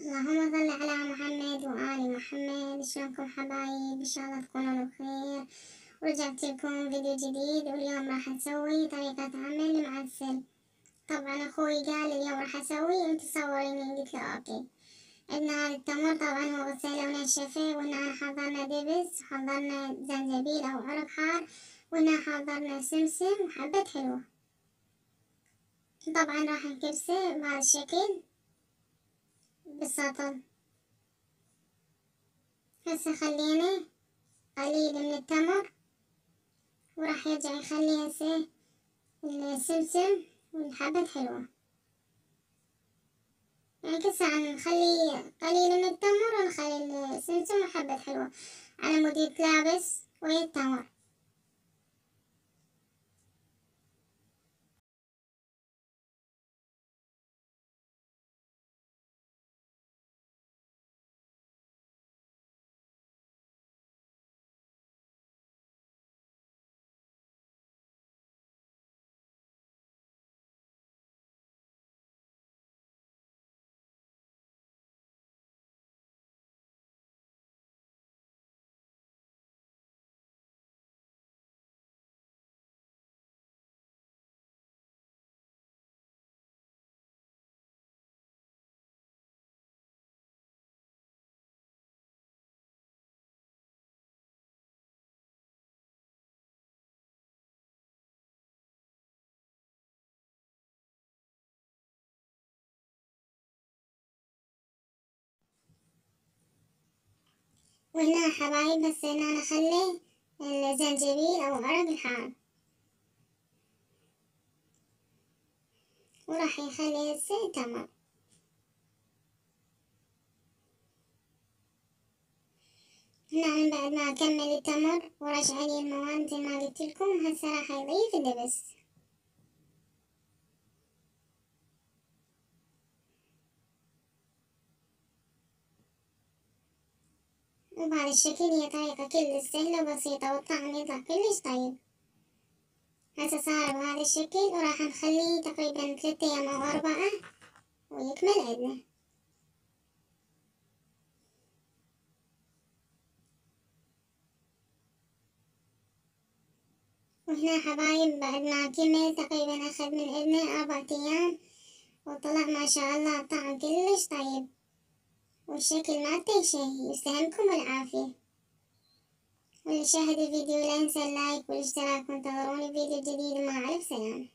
اللهم صل على محمد وآل محمد. شلونكم حبايب؟ إن شاء الله تكونوا بخير. ورجعت لكم فيديو جديد، واليوم راح نسوي طريقة عمل المعسل. طبعا أخوي قال اليوم راح أسوي وانت صوريني، قلت له أوكي. عندنا هذا التمر، طبعا هو غسيله ونشفه، وهنا حضرنا دبس، وحضرنا زنجبيل أو عرق حار، وهنا حضرنا سمسم وحبة حلوة. طبعا راح نكبسه بهذا الشكل بالسطل. هسه خلينا قليل من التمر، وراح يرجع يخلي هسه السمسم والحبة حلوة. يعني كل ساعة نخلي قليل من التمر ونخلي السمسم وحبة حلوة على مود يتلابس ويا التمر. وهنا حبايب هسه هنا نخلي الزنجبيل أو عرق الحار، وراح يخلي هسه التمر. هنا من بعد ما أكمل التمر ورش عليه المواد زي ما قلتلكم، هسه راح يضيف الدبس. وبهذا الشكل هي طريقة كلش سهلة وبسيطة، والطعم يطلع كلش طيب. هسه صار بهذا الشكل، وراح نخليه تقريبا 3 أيام أو 4 ويكمل عندنا. وهنا حبايب بعد ما كمل تقريبا أخذ من عندنا 4 أيام، وطلع ما شاء الله الطعم كلش طيب، والشكل مالته يشهي. يستهلكم العافية. واللي شاهد الفيديو لا ينسى اللايك والاشتراك، وانتظروني فيديو جديد. مع ألف سلامة.